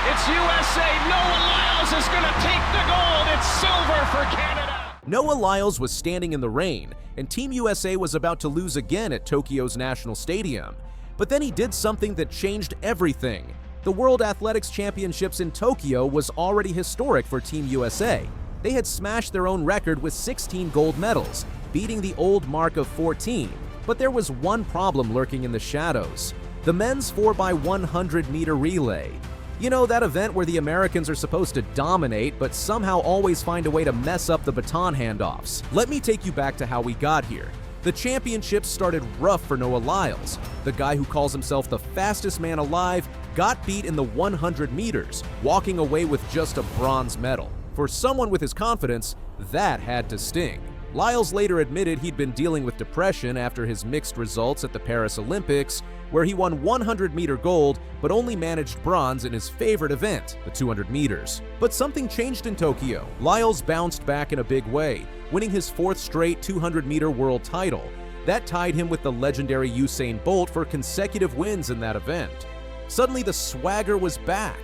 It's USA. Noah Lyles is going to take the gold. It's silver for Canada. Noah Lyles was standing in the rain, and Team USA was about to lose again at Tokyo's National Stadium. But then he did something that changed everything. The World Athletics Championships in Tokyo was already historic for Team USA. They had smashed their own record with 16 gold medals, beating the old mark of 14. But there was one problem lurking in the shadows: the men's 4x100-meter relay. You know, that event where the Americans are supposed to dominate, but somehow always find a way to mess up the baton handoffs. Let me take you back to how we got here. The championships started rough for Noah Lyles. The guy who calls himself the fastest man alive got beat in the 100 meters, walking away with just a bronze medal. For someone with his confidence, that had to sting. Lyles later admitted he'd been dealing with depression after his mixed results at the Paris Olympics, where he won 100-meter gold but only managed bronze in his favorite event, the 200 meters. But something changed in Tokyo. Lyles bounced back in a big way, winning his 4th straight 200-meter world title. That tied him with the legendary Usain Bolt for consecutive wins in that event. Suddenly, the swagger was back.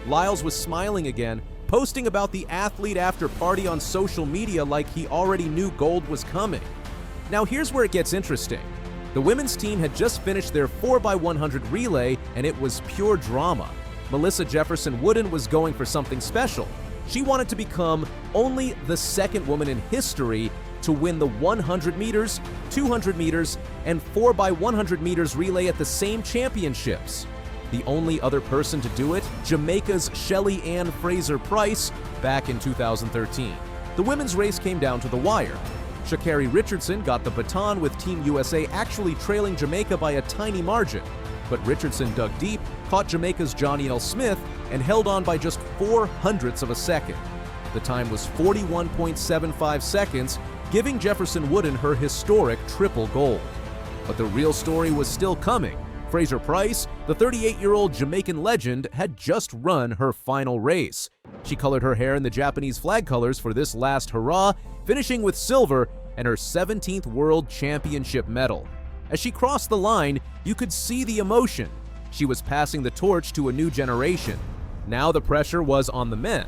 Lyles was smiling again, posting about the athlete after party on social media like he already knew gold was coming. Now here's where it gets interesting. The women's team had just finished their 4x100 relay, and it was pure drama. Melissa Jefferson Wooden was going for something special. She wanted to become only the second woman in history to win the 100 meters, 200 meters, and 4x100 meters relay at the same championships. The only other person to do it, Jamaica's Shelly Ann Fraser-Pryce back in 2013. The women's race came down to the wire. Sha'Carri Richardson got the baton with Team USA actually trailing Jamaica by a tiny margin. But Richardson dug deep, caught Jamaica's Johnny L. Smith, and held on by just 0.04 of a second. The time was 41.75 seconds, giving Jefferson Wooden her historic triple gold. But the real story was still coming. Fraser-Pryce, the 38-year-old Jamaican legend, had just run her final race. She colored her hair in the Japanese flag colors for this last hurrah, finishing with silver and her 17th World Championship medal. As she crossed the line, you could see the emotion. She was passing the torch to a new generation. Now the pressure was on the men.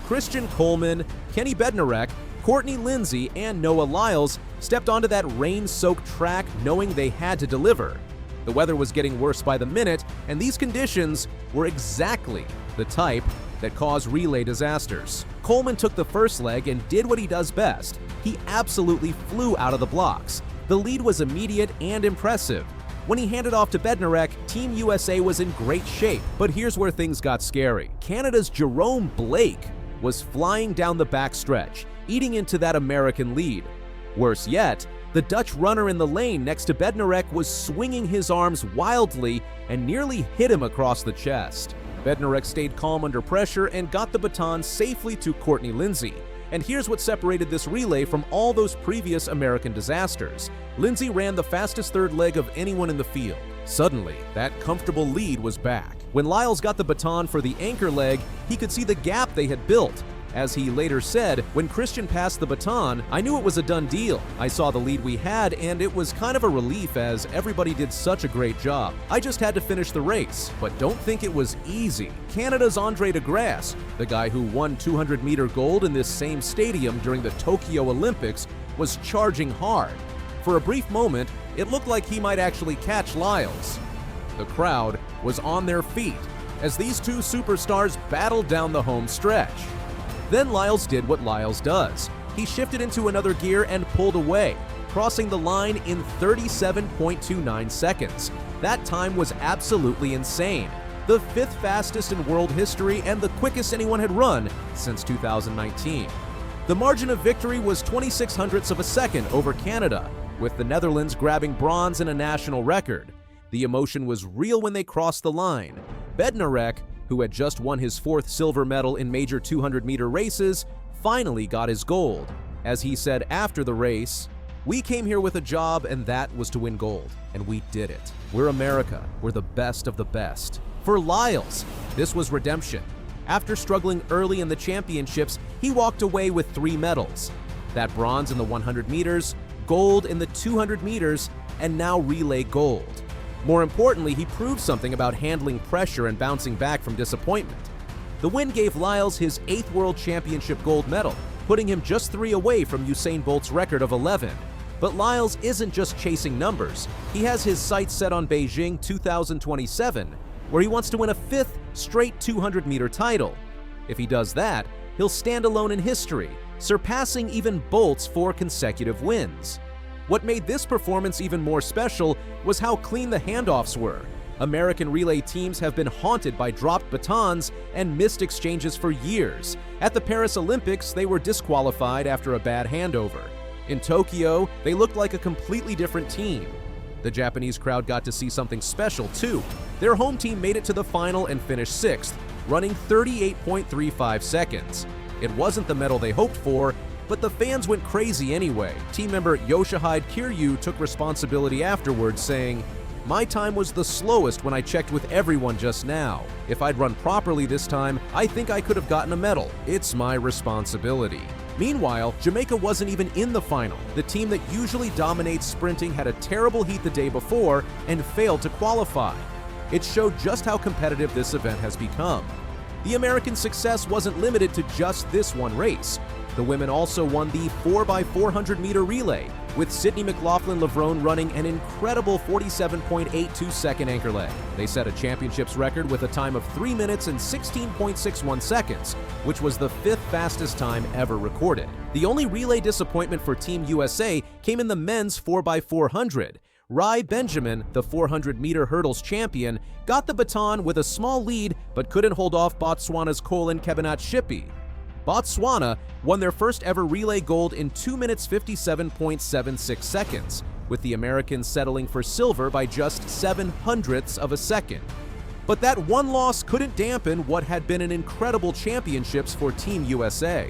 Christian Coleman, Kenny Bednarek, Courtney Lindsay, and Noah Lyles stepped onto that rain-soaked track knowing they had to deliver. The weather was getting worse by the minute, and these conditions were exactly the type that cause relay disasters. Coleman took the first leg and did what he does best. He absolutely flew out of the blocks. The lead was immediate and impressive. When he handed off to Bednarek, Team USA was in great shape. But here's where things got scary. Canada's Jerome Blake was flying down the backstretch, eating into that American lead. Worse yet, the Dutch runner in the lane next to Bednarek was swinging his arms wildly and nearly hit him across the chest. Bednarek stayed calm under pressure and got the baton safely to Courtney Lindsay. And here's what separated this relay from all those previous American disasters. Lindsay ran the fastest third leg of anyone in the field. Suddenly, that comfortable lead was back. When Lyles got the baton for the anchor leg, he could see the gap they had built. As he later said, when Christian passed the baton, I knew it was a done deal. I saw the lead we had, and it was kind of a relief as everybody did such a great job. I just had to finish the race, but don't think it was easy. Canada's Andre de Grasse, the guy who won 200-meter gold in this same stadium during the Tokyo Olympics, was charging hard. For a brief moment, it looked like he might actually catch Lyles. The crowd was on their feet as these two superstars battled down the home stretch. Then Lyles did what Lyles does. He shifted into another gear and pulled away, crossing the line in 37.29 seconds. That time was absolutely insane. The 5th fastest in world history and the quickest anyone had run since 2019. The margin of victory was 0.26 of a second over Canada, with the Netherlands grabbing bronze and a national record. The emotion was real when they crossed the line. Bednarek, who had just won his 4th silver medal in major 200-meter races, finally got his gold. As he said after the race, "We came here with a job, and that was to win gold, and we did it. We're America. We're the best of the best." For Lyles, this was redemption. After struggling early in the championships, he walked away with 3 medals. That bronze in the 100 meters, gold in the 200 meters, and now relay gold. More importantly, he proved something about handling pressure and bouncing back from disappointment. The win gave Lyles his 8th World Championship gold medal, putting him just 3 away from Usain Bolt's record of 11. But Lyles isn't just chasing numbers. He has his sights set on Beijing 2027, where he wants to win a 5th straight 200-meter title. If he does that, he'll stand alone in history, surpassing even Bolt's 4 consecutive wins. What made this performance even more special was how clean the handoffs were. American relay teams have been haunted by dropped batons and missed exchanges for years. At the Paris Olympics, they were disqualified after a bad handover. In Tokyo, they looked like a completely different team. The Japanese crowd got to see something special too. Their home team made it to the final and finished 6th, running 38.35 seconds. It wasn't the medal they hoped for, but the fans went crazy anyway. Team member Yoshihide Kiryu took responsibility afterwards, saying, "My time was the slowest when I checked with everyone just now. If I'd run properly this time, I think I could have gotten a medal. It's my responsibility." Meanwhile, Jamaica wasn't even in the final. The team that usually dominates sprinting had a terrible heat the day before and failed to qualify. It showed just how competitive this event has become. The American success wasn't limited to just this one race. The women also won the 4x400-meter relay, with Sydney McLaughlin Levrone running an incredible 47.82 second anchor leg. They set a championships record with a time of 3 minutes and 16.61 seconds, which was the 5th fastest time ever recorded. The only relay disappointment for Team USA came in the men's 4x400. Rai Benjamin, the 400-meter hurdles champion, got the baton with a small lead but couldn't hold off Botswana's Colin Kebenat-Shippey. Botswana won their first ever relay gold in 2 minutes 57.76 seconds, with the Americans settling for silver by just 0.07 of a second. But that one loss couldn't dampen what had been an incredible championships for Team USA.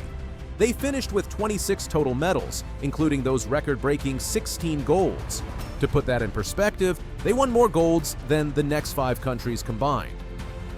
They finished with 26 total medals, including those record-breaking 16 golds. To put that in perspective, they won more golds than the next 5 countries combined.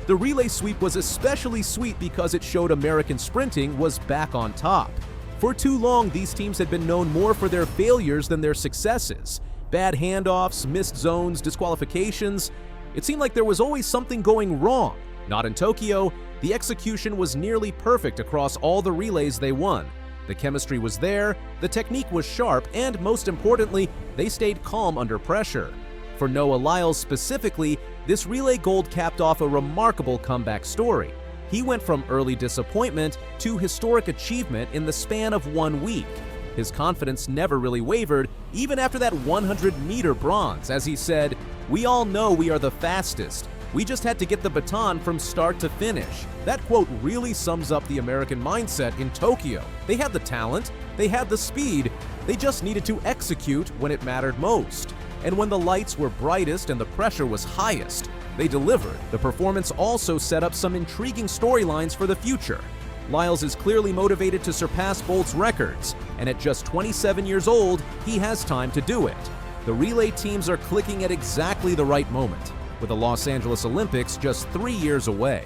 The relay sweep was especially sweet because it showed American sprinting was back on top. For too long, these teams had been known more for their failures than their successes. Bad handoffs, missed zones, disqualifications. It seemed like there was always something going wrong. Not in Tokyo. The execution was nearly perfect across all the relays they won. The chemistry was there, the technique was sharp, and most importantly, they stayed calm under pressure. For Noah Lyles specifically, this relay gold capped off a remarkable comeback story. He went from early disappointment to historic achievement in the span of 1 week. His confidence never really wavered, even after that 100-meter bronze, as he said, "We all know we are the fastest. We just had to get the baton from start to finish." That quote really sums up the American mindset in Tokyo. They had the talent, they had the speed, they just needed to execute when it mattered most. And when the lights were brightest and the pressure was highest, they delivered. The performance also set up some intriguing storylines for the future. Lyles is clearly motivated to surpass Bolt's records, and at just 27 years old, he has time to do it. The relay teams are clicking at exactly the right moment, with the Los Angeles Olympics just 3 years away.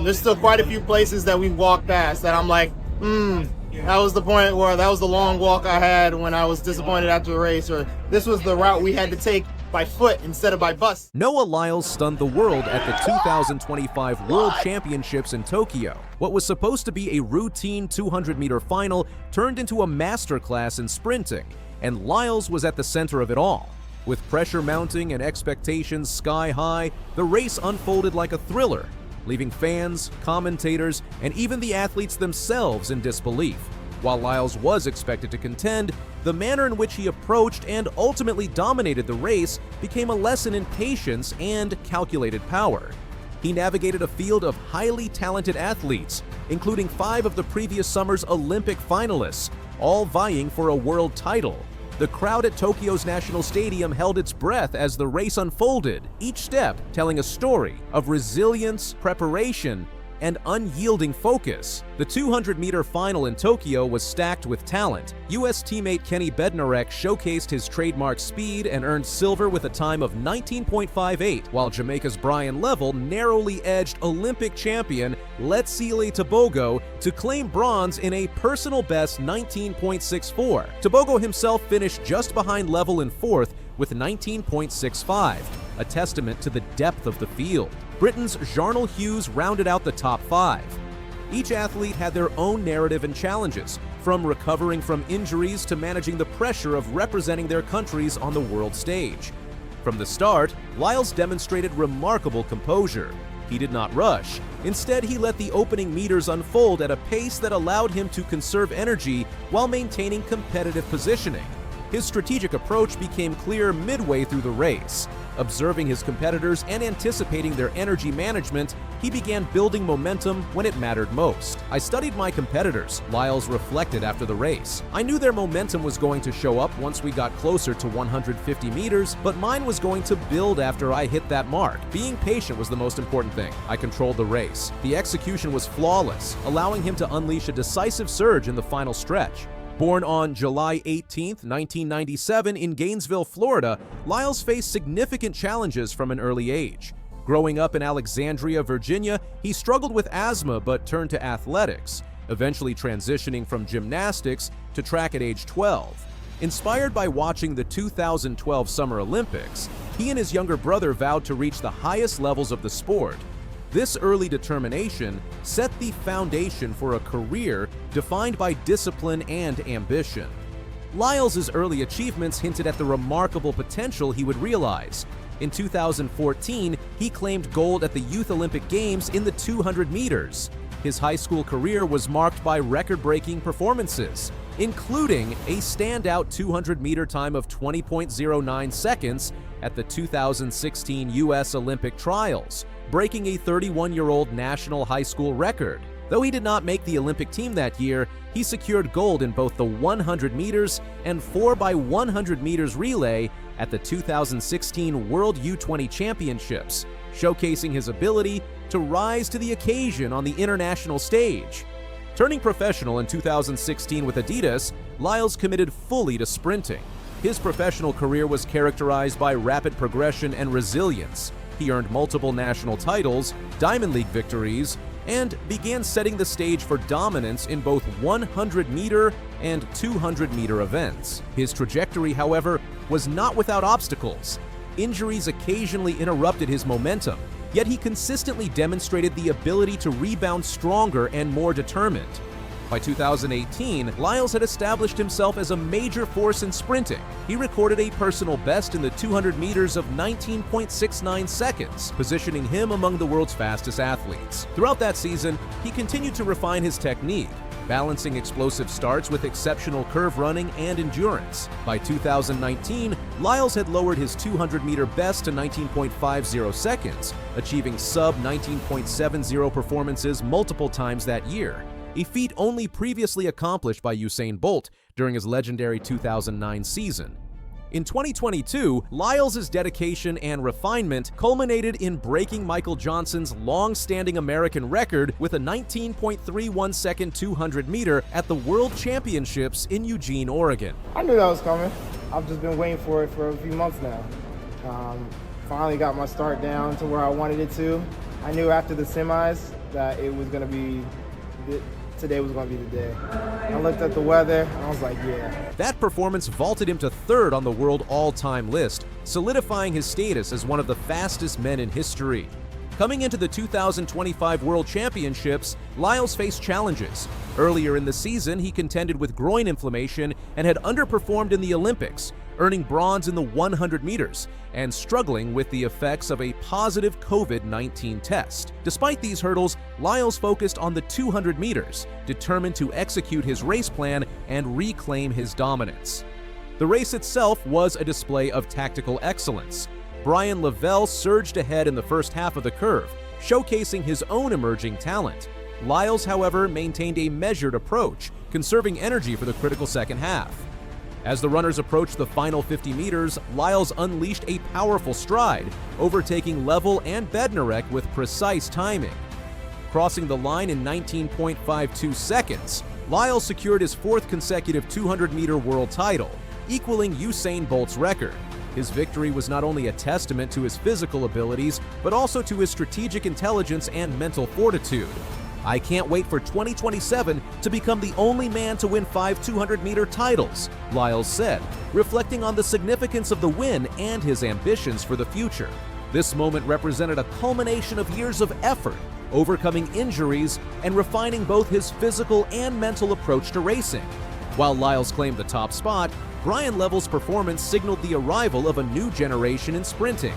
There's still quite a few places that we've walked past that I'm like, that was the point where that was the long walk I had when I was disappointed after the race, or this was the route we had to take by foot instead of by bus. Noah Lyles stunned the world at the 2025 World Championships in Tokyo. What was supposed to be a routine 200-meter final turned into a masterclass in sprinting, and Lyles was at the center of it all. With pressure mounting and expectations sky high, the race unfolded like a thriller, leaving fans, commentators, and even the athletes themselves in disbelief. While Lyles was expected to contend, the manner in which he approached and ultimately dominated the race became a lesson in patience and calculated power. He navigated a field of highly talented athletes, including 5 of the previous summer's Olympic finalists, all vying for a world title. The crowd at Tokyo's National Stadium held its breath as the race unfolded, each step telling a story of resilience, preparation, and unyielding focus. The 200-meter final in Tokyo was stacked with talent. U.S. teammate Kenny Bednarek showcased his trademark speed and earned silver with a time of 19.58, while Jamaica's Brian Level narrowly edged Olympic champion Letsile Tebogo to claim bronze in a personal best 19.64. Tebogo himself finished just behind Level in 4th with 19.65, a testament to the depth of the field. Britain's Jarnell Hughes rounded out the top 5. Each athlete had their own narrative and challenges, from recovering from injuries to managing the pressure of representing their countries on the world stage. From the start, Lyles demonstrated remarkable composure. He did not rush. Instead, he let the opening meters unfold at a pace that allowed him to conserve energy while maintaining competitive positioning. His strategic approach became clear midway through the race. Observing his competitors and anticipating their energy management, he began building momentum when it mattered most. "I studied my competitors," Lyles reflected after the race. "I knew their momentum was going to show up once we got closer to 150 meters, but mine was going to build after I hit that mark. Being patient was the most important thing. I controlled the race. The execution was flawless, allowing him to unleash a decisive surge in the final stretch." Born on July 18, 1997 in Gainesville, Florida, Lyles faced significant challenges from an early age. Growing up in Alexandria, Virginia, he struggled with asthma but turned to athletics, eventually transitioning from gymnastics to track at age 12. Inspired by watching the 2012 Summer Olympics, he and his younger brother vowed to reach the highest levels of the sport. This early determination set the foundation for a career defined by discipline and ambition. Lyles' early achievements hinted at the remarkable potential he would realize. In 2014, he claimed gold at the Youth Olympic Games in the 200 meters. His high school career was marked by record-breaking performances, including a standout 200-meter time of 20.09 seconds at the 2016 U.S. Olympic Trials, breaking a 31-year-old national high school record. Though he did not make the Olympic team that year, he secured gold in both the 100 meters and 4x100 meters relay at the 2016 World U20 Championships, showcasing his ability to rise to the occasion on the international stage. Turning professional in 2016 with Adidas, Lyles committed fully to sprinting. His professional career was characterized by rapid progression and resilience. He earned multiple national titles, Diamond League victories, and began setting the stage for dominance in both 100-meter and 200-meter events. His trajectory, however, was not without obstacles. Injuries occasionally interrupted his momentum, yet he consistently demonstrated the ability to rebound stronger and more determined. By 2018, Lyles had established himself as a major force in sprinting. He recorded a personal best in the 200 meters of 19.69 seconds, positioning him among the world's fastest athletes. Throughout that season, he continued to refine his technique, balancing explosive starts with exceptional curve running and endurance. By 2019, Lyles had lowered his 200-meter best to 19.50 seconds, achieving sub-19.70 performances multiple times that year, a feat only previously accomplished by Usain Bolt during his legendary 2009 season. In 2022, Lyles' dedication and refinement culminated in breaking Michael Johnson's long-standing American record with a 19.31-second 200-meter at the World Championships in Eugene, Oregon. I knew that was coming. I've just been waiting for it for a few months now. Finally got my start down to where I wanted it to. I knew after the semis that it was going to be today was going to be the day. I looked at the weather, and I was like, yeah. That performance vaulted him to third on the world all-time list, solidifying his status as one of the fastest men in history. Coming into the 2025 World Championships, Lyles faced challenges. Earlier in the season, he contended with groin inflammation and had underperformed in the Olympics, earning bronze in the 100 meters and struggling with the effects of a positive COVID-19 test. Despite these hurdles, Lyles focused on the 200 meters, determined to execute his race plan and reclaim his dominance. The race itself was a display of tactical excellence. Brian Lavelle surged ahead in the first half of the curve, showcasing his own emerging talent. Lyles, however, maintained a measured approach, conserving energy for the critical second half. As the runners approached the final 50 meters, Lyles unleashed a powerful stride, overtaking Level and Bednarek with precise timing. Crossing the line in 19.52 seconds, Lyles secured his fourth consecutive 200-meter world title, equaling Usain Bolt's record. His victory was not only a testament to his physical abilities, but also to his strategic intelligence and mental fortitude. "I can't wait for 2027 to become the only man to win 5 200-meter titles," Lyles said, reflecting on the significance of the win and his ambitions for the future. This moment represented a culmination of years of effort, overcoming injuries, and refining both his physical and mental approach to racing. While Lyles claimed the top spot, Brian Level's performance signaled the arrival of a new generation in sprinting.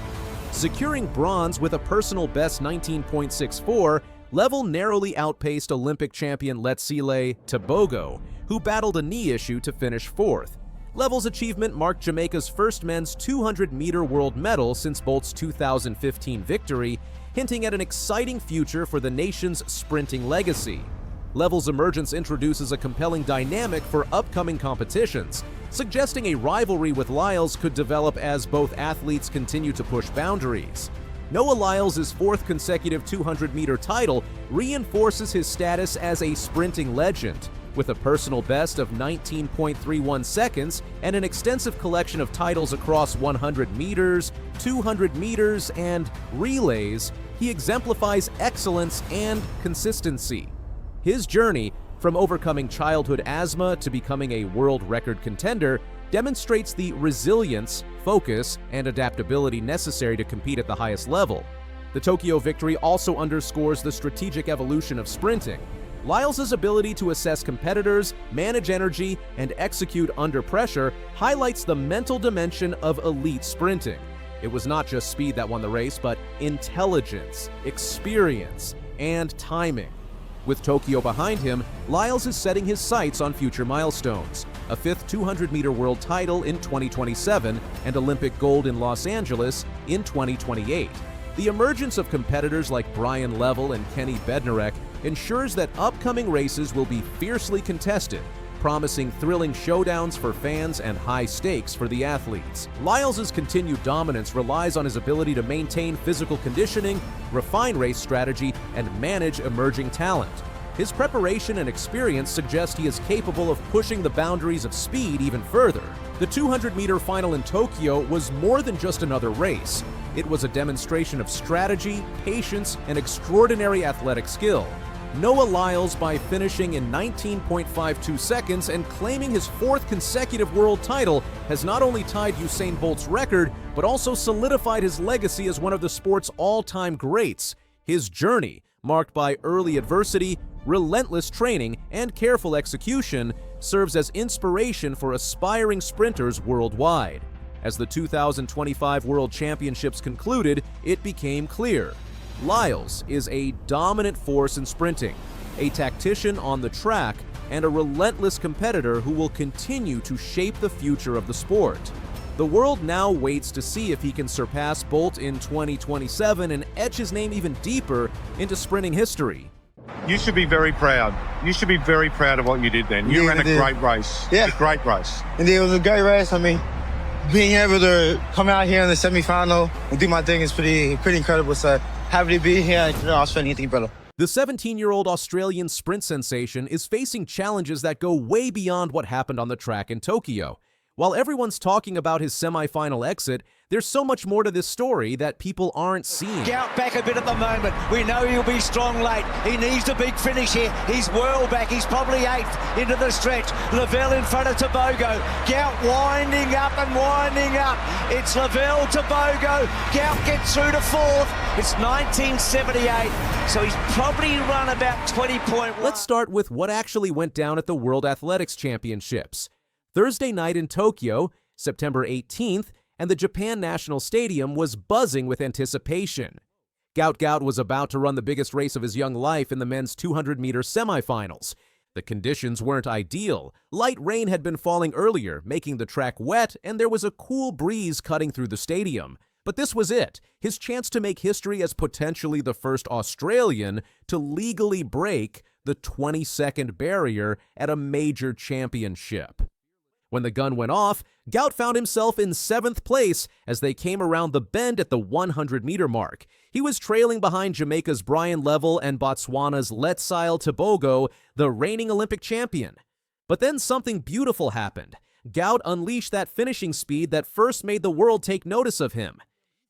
Securing bronze with a personal best 19.64, Level narrowly outpaced Olympic champion Letsile Tebogo, who battled a knee issue to finish fourth. Level's achievement marked Jamaica's first men's 200-meter world medal since Bolt's 2015 victory, hinting at an exciting future for the nation's sprinting legacy. Level's emergence introduces a compelling dynamic for upcoming competitions, suggesting a rivalry with Lyles could develop as both athletes continue to push boundaries. Noah Lyles' fourth consecutive 200-meter title reinforces his status as a sprinting legend, with a personal best of 19.31 seconds and an extensive collection of titles across 100 meters, 200 meters, and relays. He exemplifies excellence and consistency. His journey, from overcoming childhood asthma to becoming a world record contender, demonstrates the resilience, focus, and adaptability necessary to compete at the highest level. The Tokyo victory also underscores the strategic evolution of sprinting. Lyles' ability to assess competitors, manage energy, and execute under pressure highlights the mental dimension of elite sprinting. It was not just speed that won the race, but intelligence, experience, and timing. With Tokyo behind him, Lyles is setting his sights on future milestones: a fifth 200-meter world title in 2027 and Olympic gold in Los Angeles in 2028. The emergence of competitors like Brian Level and Kenny Bednarek ensures that upcoming races will be fiercely contested, promising thrilling showdowns for fans and high stakes for the athletes. Lyles' continued dominance relies on his ability to maintain physical conditioning, refine race strategy, and manage emerging talent. His preparation and experience suggest he is capable of pushing the boundaries of speed even further. The 200-meter final in Tokyo was more than just another race. It was a demonstration of strategy, patience, and extraordinary athletic skill. Noah Lyles, by finishing in 19.52 seconds and claiming his fourth consecutive world title, has not only tied Usain Bolt's record, but also solidified his legacy as one of the sport's all-time greats. His journey, marked by early adversity, relentless training, and careful execution, serves as inspiration for aspiring sprinters worldwide. As the 2025 World Championships concluded, it became clear: Lyles is a dominant force in sprinting, a tactician on the track, and a relentless competitor who will continue to shape the future of the sport. The world now waits to see if he can surpass Bolt in 2027 and etch his name even deeper into sprinting history. You should be very proud. You should be very proud of what you did then. You ran a great race. Yeah. A great race. Indeed, it was a great race. I mean, being able to come out here in the semifinal and do my thing is pretty incredible. So happy to be here. I was feeling anything better. The 17-year-old Australian sprint sensation is facing challenges that go way beyond what happened on the track in Tokyo. While everyone's talking about his semi-final exit, there's so much more to this story that people aren't seeing. Gout back a bit at the moment. We know he'll be strong late. He needs a big finish here. He's well back. He's probably eighth into the stretch. Lavelle in front of Tebogo. Gout winding up and winding up. It's Lavelle, Tebogo. Gout gets through to fourth. It's 1978, so he's probably run about 20.1. Let's start with what actually went down at the World Athletics Championships. Thursday night in Tokyo, September 18th, and the Japan National Stadium was buzzing with anticipation. Gout Gout was about to run the biggest race of his young life in the men's 200-meter semifinals. The conditions weren't ideal. Light rain had been falling earlier, making the track wet, and there was a cool breeze cutting through the stadium. But this was it, his chance to make history as potentially the first Australian to legally break the 20-second barrier at a major championship. When the gun went off, Gout found himself in 7th place as they came around the bend at the 100-meter mark. He was trailing behind Jamaica's Brian Level and Botswana's Letsile Tebogo, the reigning Olympic champion. But then something beautiful happened. Gout unleashed that finishing speed that first made the world take notice of him.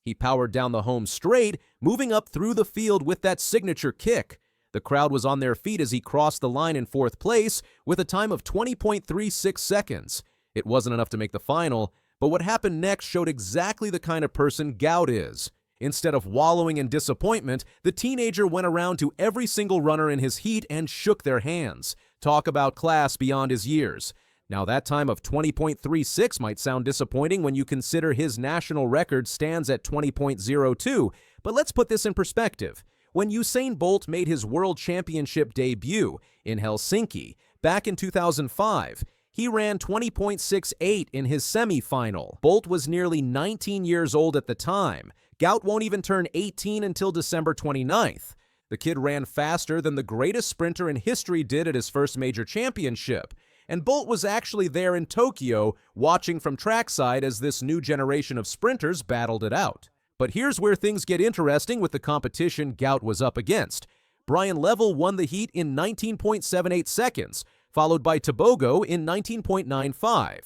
He powered down the home straight, moving up through the field with that signature kick. The crowd was on their feet as he crossed the line in 4th place with a time of 20.36 seconds. It wasn't enough to make the final, but what happened next showed exactly the kind of person Gout is. Instead of wallowing in disappointment, the teenager went around to every single runner in his heat and shook their hands. Talk about class beyond his years. Now that time of 20.36 might sound disappointing when you consider his national record stands at 20.02, but let's put this in perspective. When Usain Bolt made his World Championship debut in Helsinki back in 2005, he ran 20.68 in his semi-final. Bolt was nearly 19 years old at the time. Gout won't even turn 18 until December 29th. The kid ran faster than the greatest sprinter in history did at his first major championship. And Bolt was actually there in Tokyo watching from trackside as this new generation of sprinters battled it out. But here's where things get interesting with the competition Gout was up against. Brian Level won the heat in 19.78 seconds, followed by Tobogo in 19.95.